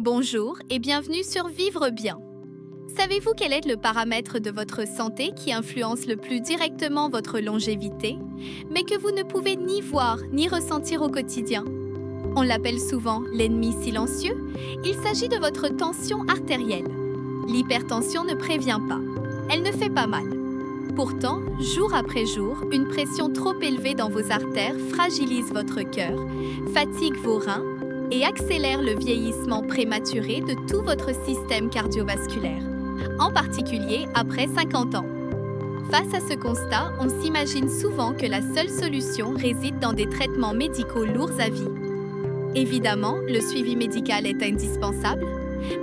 Bonjour et bienvenue sur Vivre bien. Savez-vous quel est le paramètre de votre santé qui influence le plus directement votre longévité, mais que vous ne pouvez ni voir ni ressentir au quotidien? On l'appelle souvent l'ennemi silencieux. Il s'agit de votre tension artérielle. L'hypertension ne prévient pas. Elle ne fait pas mal. Pourtant, jour après jour, une pression trop élevée dans vos artères fragilise votre cœur, fatigue vos reins et accélère le vieillissement prématuré de tout votre système cardiovasculaire, en particulier après 50 ans. Face à ce constat, on s'imagine souvent que la seule solution réside dans des traitements médicaux lourds à vie. Évidemment, le suivi médical est indispensable,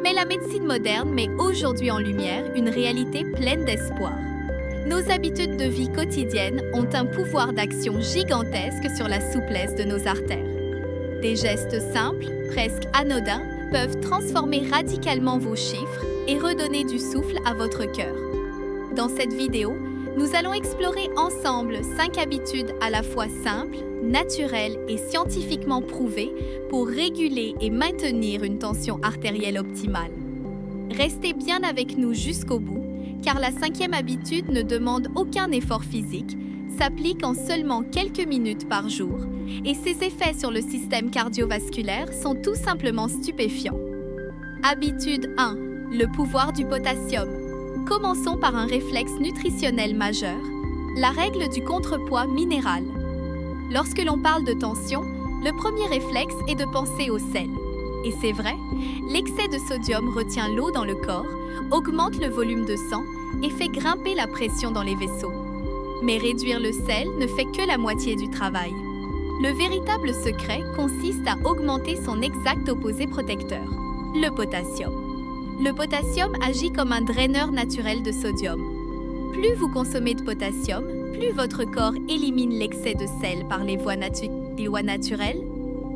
mais la médecine moderne met aujourd'hui en lumière une réalité pleine d'espoir. Nos habitudes de vie quotidiennes ont un pouvoir d'action gigantesque sur la souplesse de nos artères. Des gestes simples, presque anodins, peuvent transformer radicalement vos chiffres et redonner du souffle à votre cœur. Dans cette vidéo, nous allons explorer ensemble 5 habitudes à la fois simples, naturelles et scientifiquement prouvées pour réguler et maintenir une tension artérielle optimale. Restez bien avec nous jusqu'au bout, car la 5e habitude ne demande aucun effort physique, s'applique en seulement quelques minutes par jour, et ses effets sur le système cardiovasculaire sont tout simplement stupéfiants. Habitude 1. Le pouvoir du potassium. Commençons par un réflexe nutritionnel majeur, la règle du contrepoids minéral. Lorsque l'on parle de tension, le premier réflexe est de penser au sel. Et c'est vrai, l'excès de sodium retient l'eau dans le corps, augmente le volume de sang et fait grimper la pression dans les vaisseaux. Mais réduire le sel ne fait que la moitié du travail. Le véritable secret consiste à augmenter son exact opposé protecteur, le potassium. Le potassium agit comme un draineur naturel de sodium. Plus vous consommez de potassium, plus votre corps élimine l'excès de sel par les voies naturelles.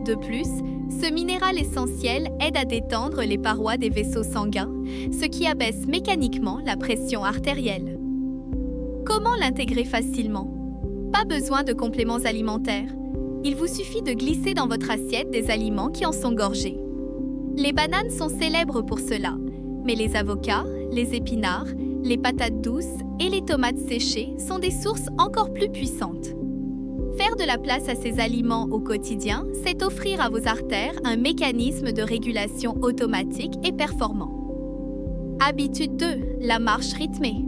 De plus, ce minéral essentiel aide à détendre les parois des vaisseaux sanguins, ce qui abaisse mécaniquement la pression artérielle. Comment l'intégrer facilement? Pas besoin de compléments alimentaires. Il vous suffit de glisser dans votre assiette des aliments qui en sont gorgés. Les bananes sont célèbres pour cela, mais les avocats, les épinards, les patates douces et les tomates séchées sont des sources encore plus puissantes. Faire de la place à ces aliments au quotidien, c'est offrir à vos artères un mécanisme de régulation automatique et performant. Habitude 2. La marche rythmée.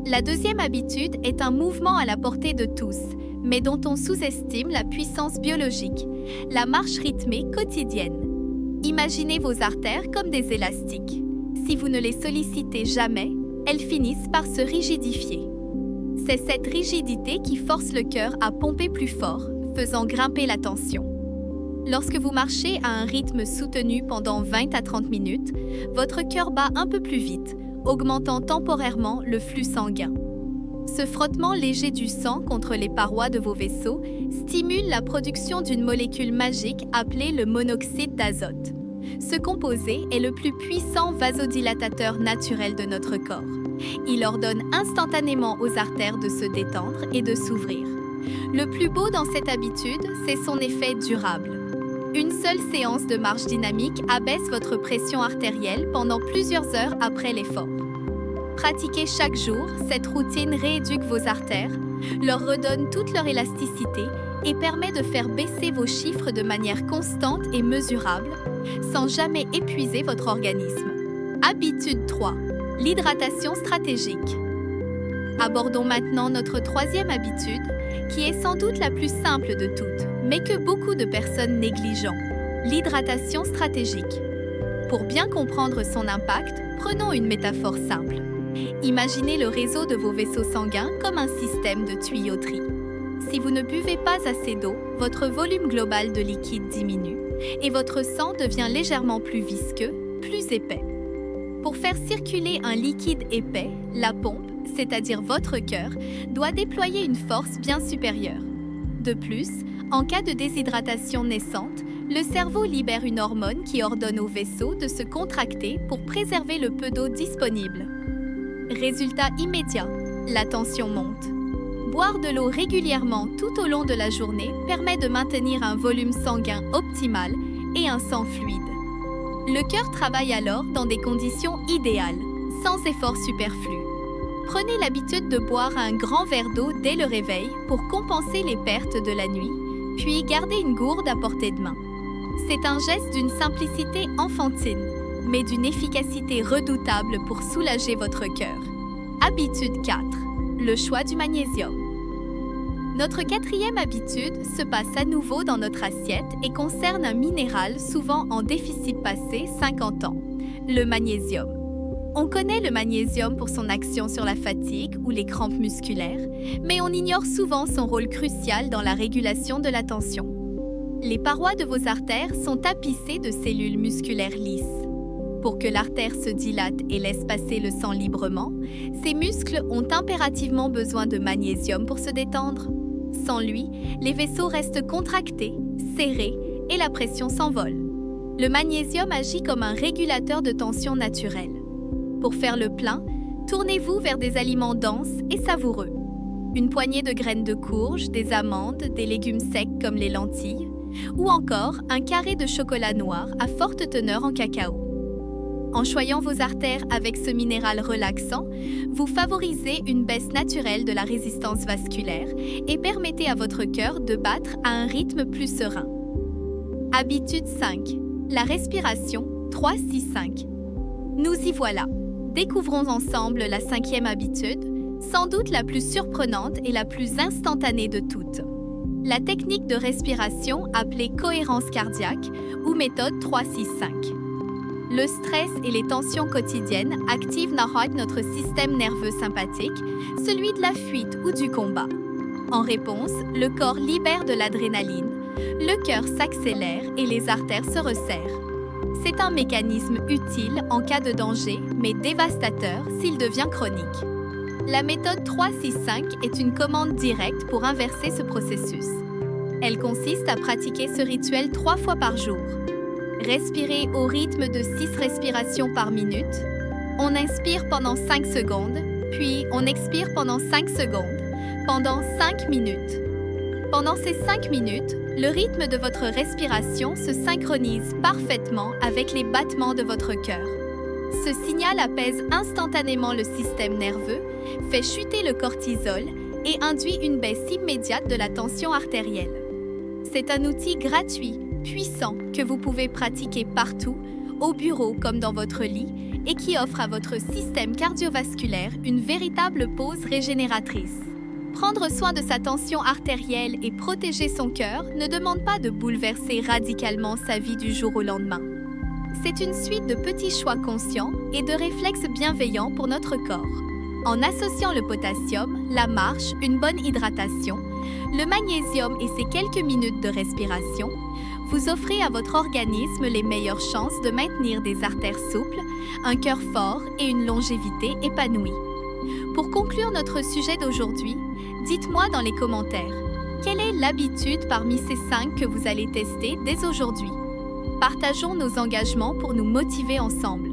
La deuxième habitude est un mouvement à la portée de tous, mais dont on sous-estime la puissance biologique, la marche rythmée quotidienne. Imaginez vos artères comme des élastiques. Si vous ne les sollicitez jamais, elles finissent par se rigidifier. C'est cette rigidité qui force le cœur à pomper plus fort, faisant grimper la tension. Lorsque vous marchez à un rythme soutenu pendant 20 à 30 minutes, votre cœur bat un peu plus vite, augmentant temporairement le flux sanguin. Ce frottement léger du sang contre les parois de vos vaisseaux stimule la production d'une molécule magique appelée le monoxyde d'azote. Ce composé est le plus puissant vasodilatateur naturel de notre corps. Il ordonne instantanément aux artères de se détendre et de s'ouvrir. Le plus beau dans cette habitude, c'est son effet durable. Une seule séance de marche dynamique abaisse votre pression artérielle pendant plusieurs heures après l'effort. Pratiquez chaque jour, cette routine rééduque vos artères, leur redonne toute leur élasticité et permet de faire baisser vos chiffres de manière constante et mesurable, sans jamais épuiser votre organisme. Habitude 3. L'hydratation stratégique. Abordons maintenant notre 3e habitude, qui est sans doute la plus simple de toutes, mais que beaucoup de personnes négligent, l'hydratation stratégique. Pour bien comprendre son impact, prenons une métaphore simple. Imaginez le réseau de vos vaisseaux sanguins comme un système de tuyauterie. Si vous ne buvez pas assez d'eau, votre volume global de liquide diminue et votre sang devient légèrement plus visqueux, plus épais. Pour faire circuler un liquide épais, la pompe, c'est-à-dire votre cœur, doit déployer une force bien supérieure. De plus, en cas de déshydratation naissante, le cerveau libère une hormone qui ordonne aux vaisseaux de se contracter pour préserver le peu d'eau disponible. Résultat immédiat, la tension monte. Boire de l'eau régulièrement tout au long de la journée permet de maintenir un volume sanguin optimal et un sang fluide. Le cœur travaille alors dans des conditions idéales, sans effort superflu. Prenez l'habitude de boire un grand verre d'eau dès le réveil pour compenser les pertes de la nuit, puis gardez une gourde à portée de main. C'est un geste d'une simplicité enfantine, mais d'une efficacité redoutable pour soulager votre cœur. Habitude 4. Le choix du magnésium. Notre quatrième habitude se passe à nouveau dans notre assiette et concerne un minéral souvent en déficit passé 50 ans, le magnésium. On connaît le magnésium pour son action sur la fatigue ou les crampes musculaires, mais on ignore souvent son rôle crucial dans la régulation de la tension. Les parois de vos artères sont tapissées de cellules musculaires lisses. Pour que l'artère se dilate et laisse passer le sang librement, ces muscles ont impérativement besoin de magnésium pour se détendre. Sans lui, les vaisseaux restent contractés, serrés et la pression s'envole. Le magnésium agit comme un régulateur de tension naturel. Pour faire le plein, tournez-vous vers des aliments denses et savoureux. Une poignée de graines de courge, des amandes, des légumes secs comme les lentilles, ou encore un carré de chocolat noir à forte teneur en cacao. En choyant vos artères avec ce minéral relaxant, vous favorisez une baisse naturelle de la résistance vasculaire et permettez à votre cœur de battre à un rythme plus serein. Habitude 5. La respiration 3-6-5. Nous y voilà. Découvrons ensemble la 5e habitude, sans doute la plus surprenante et la plus instantanée de toutes. La technique de respiration appelée cohérence cardiaque ou méthode 3-6-5. Le stress et les tensions quotidiennes activent notre système nerveux sympathique, celui de la fuite ou du combat. En réponse, le corps libère de l'adrénaline, le cœur s'accélère et les artères se resserrent. C'est un mécanisme utile en cas de danger, mais dévastateur s'il devient chronique. La méthode 3-6-5 est une commande directe pour inverser ce processus. Elle consiste à pratiquer ce rituel 3 fois par jour. Respirez au rythme de 6 respirations par minute. On inspire pendant 5 secondes, puis on expire pendant 5 secondes, pendant 5 minutes. Pendant ces 5 minutes, le rythme de votre respiration se synchronise parfaitement avec les battements de votre cœur. Ce signal apaise instantanément le système nerveux, fait chuter le cortisol et induit une baisse immédiate de la tension artérielle. C'est un outil gratuit, puissant, que vous pouvez pratiquer partout, au bureau comme dans votre lit, et qui offre à votre système cardiovasculaire une véritable pause régénératrice. Prendre soin de sa tension artérielle et protéger son cœur ne demande pas de bouleverser radicalement sa vie du jour au lendemain. C'est une suite de petits choix conscients et de réflexes bienveillants pour notre corps. En associant le potassium, la marche, une bonne hydratation, le magnésium et ses quelques minutes de respiration, vous offrez à votre organisme les meilleures chances de maintenir des artères souples, un cœur fort et une longévité épanouie. Pour conclure notre sujet d'aujourd'hui, dites-moi dans les commentaires, quelle est l'habitude parmi ces 5 que vous allez tester dès aujourd'hui? Partageons nos engagements pour nous motiver ensemble.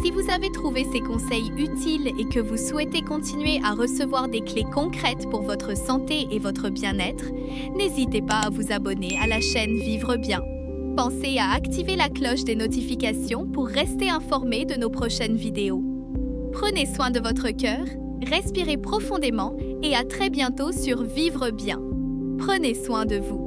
Si vous avez trouvé ces conseils utiles et que vous souhaitez continuer à recevoir des clés concrètes pour votre santé et votre bien-être, n'hésitez pas à vous abonner à la chaîne Vivre Bien. Pensez à activer la cloche des notifications pour rester informé de nos prochaines vidéos. Prenez soin de votre cœur, respirez profondément et à très bientôt sur Vivre Bien. Prenez soin de vous.